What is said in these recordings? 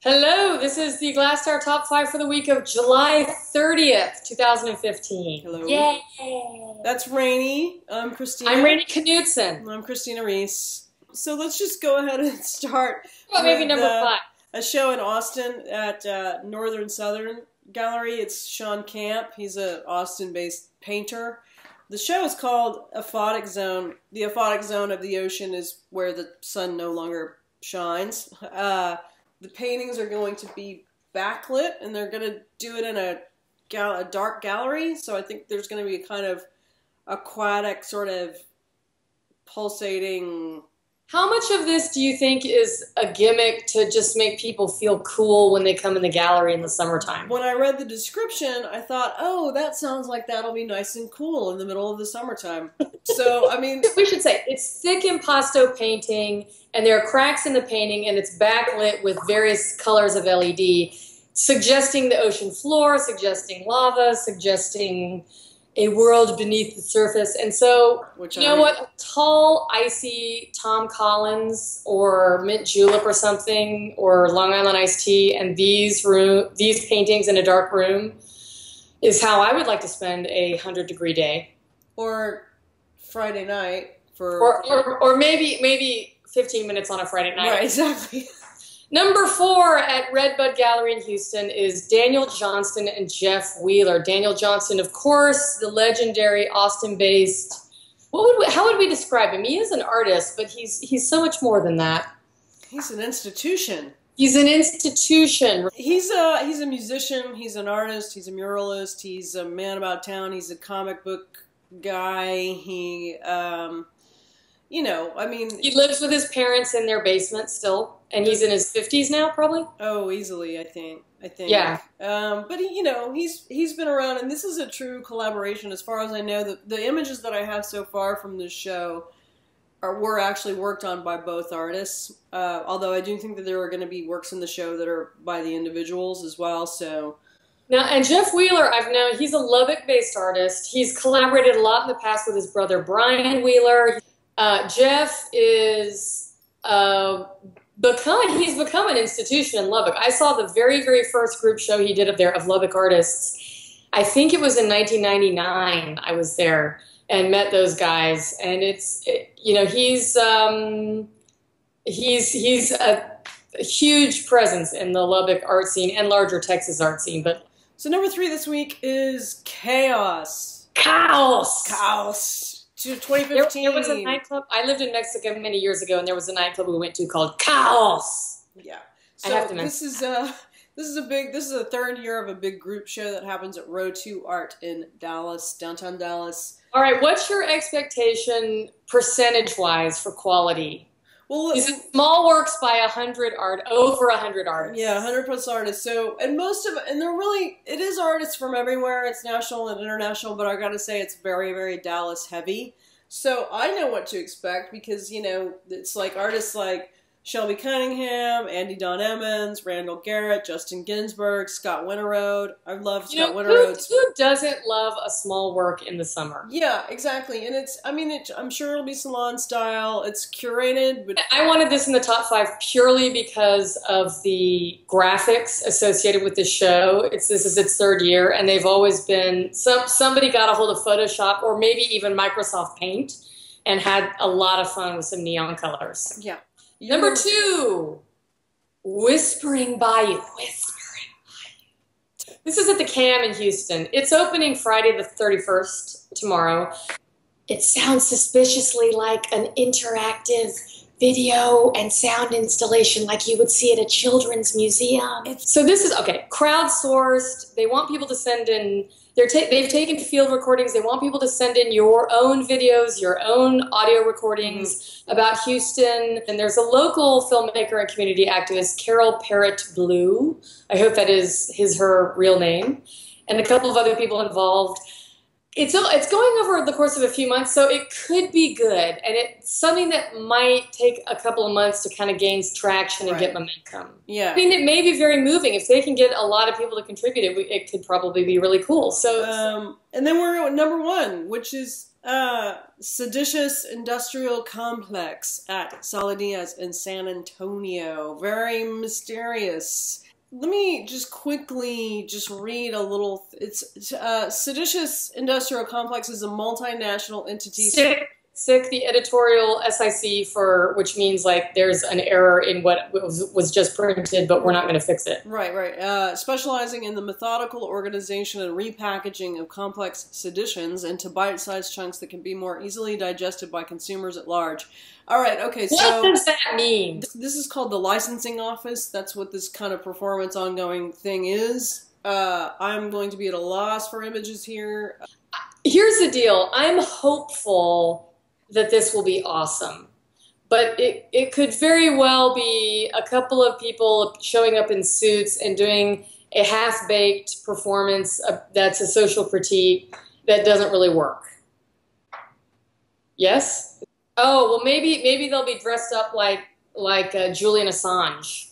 Hello, this is the Glasstire Top 5 for the week of July 30th, 2015. Hello. Yay! That's Rainey. I'm Christina. I'm Rainey Knudson. I'm Christina Rees. So let's just go ahead and start Well, maybe number 5. A show in Austin at Northern Southern Gallery. It's Shawn Camp. He's an Austin-based painter. The show is called Aphotic Zone. The aphotic zone of the ocean is where the sun no longer shines. The paintings are going to be backlit, and they're going to do it in a dark gallery. So I think there's going to be a kind of aquatic, sort of pulsating. How much of this do you think is a gimmick to just make people feel cool when they come in the gallery in the summertime? When I read the description, I thought, oh, that sounds like that'll be nice and cool in the middle of the summertime. So, I mean... We should say, it's thick impasto painting, and there are cracks in the painting, and it's backlit with various colors of LED, suggesting the ocean floor, suggesting lava, suggesting a world beneath the surface. And so, you know what? A tall, icy Tom Collins or mint julep or something, or Long Island iced tea, and these paintings in a dark room is how I would like to spend a 100-degree day. Or Friday night for... Or maybe 15 minutes on a Friday night. Right, exactly. Number 4 at Redbud Gallery in Houston is Daniel Johnston and Jeff Wheeler. Daniel Johnston, of course, the legendary Austin-based. How would we describe him? He is an artist, but he's so much more than that. He's an institution. He's an institution. He's a musician. He's an artist. He's a muralist. He's a man about town. He's a comic book guy. He, you know, I mean... He lives with his parents in their basement still. And he's in his 50s now, probably? Oh, easily, I think. Yeah. But, you know, he's been around, and this is a true collaboration. As far as I know, the images that I have so far from this show were actually worked on by both artists. Although I do think that there are going to be works in the show that are by the individuals as well, so... Now, and Jeff Wheeler, I've known, he's a Lubbock-based artist. He's collaborated a lot in the past with his brother, Brian Wheeler. Jeff is... He's become an institution in Lubbock. I saw the very, very first group show he did of Lubbock artists. I think it was in 1999. I was there and met those guys, and you know, he's a huge presence in the Lubbock art scene and larger Texas art scene. But so number 3 this week is Chaos. Chaos. To 2015. There was a nightclub. I lived in Mexico many years ago, and there was a nightclub we went to called Chaos. Yeah. So I have to this is the third year of a big group show that happens at Row 2 Art in Dallas, downtown Dallas. All right, what's your expectation percentage-wise for quality? Well, these are small works by over 100 artists. Yeah, 100+ artists. So, and it is artists from everywhere. It's national and international, but I gotta say it's very, very Dallas heavy. So I know what to expect because, you know, it's like artists like Shelby Cunningham, Andy Don Emmons, Randall Garrett, Justin Ginsberg, Scott Winterode. I love Scott Winterode. Who doesn't love a small work in the summer? Yeah, exactly. And I'm sure it'll be salon style. It's curated. But I wanted this in the top 5 purely because of the graphics associated with the show. This is its 3rd year, and they've always been, somebody got a hold of Photoshop or maybe even Microsoft Paint and had a lot of fun with some neon colors. Yeah. Number 2, Whispering Bayou. This is at the Cam in Houston. It's opening Friday the 31st, tomorrow. It sounds suspiciously like an interactive video and sound installation like you would see at a children's museum. So this is, okay, crowdsourced. They want people to send in... They've taken field recordings. They want people to send in your own videos, your own audio recordings about Houston. And there's a local filmmaker and community activist, Carol Parrott Blue. I hope that is her real name. And a couple of other people involved. It's going over the course of a few months, so it could be good. And it's something that might take a couple of months to kind of gain traction and get momentum. Yeah. I mean, it may be very moving. If they can get a lot of people to contribute, it could probably be really cool. So, and then we're at number 1, which is Seditious Industrial Complex at Sala Diaz in San Antonio. Very mysterious. Let me just quickly just read a little. Seditious Industrial Complex is a multinational entity. Sick the editorial SIC for, which means like there's an error in what was just printed, but we're not going to fix it. Right. Specializing in the methodical organization and repackaging of complex seditions into bite-sized chunks that can be more easily digested by consumers at large. All right, okay, so... What does that mean? This is called the licensing office. That's what this kind of performance ongoing thing is. I'm going to be at a loss for images here. Here's the deal. I'm hopeful that this will be awesome. But it could very well be a couple of people showing up in suits and doing a half-baked performance that's a social critique that doesn't really work. Yes? Oh, well, maybe they'll be dressed up like Julian Assange.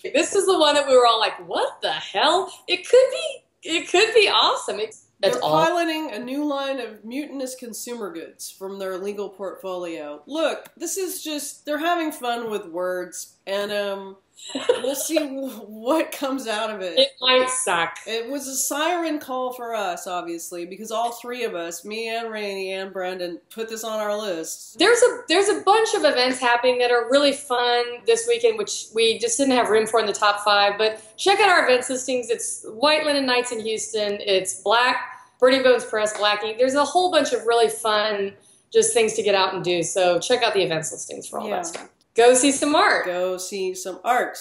This is the one that we were all like, what the hell? It could be awesome. They're piloting a new line of mutinous consumer goods from their legal portfolio. Look, this is just, they're having fun with words, and we'll see what comes out of it. It might suck. It was a siren call for us, obviously, because all three of us, me and Rainey and Brendan, put this on our list. There's a bunch of events happening that are really fun this weekend, which we just didn't have room for in the top 5, but check out our events listings. It's White Linen Nights in Houston. It's Birdie Bones Press, Black Ink. There's a whole bunch of really fun just things to get out and do. So check out the events listings for all that stuff. Go see some art. Go see some art.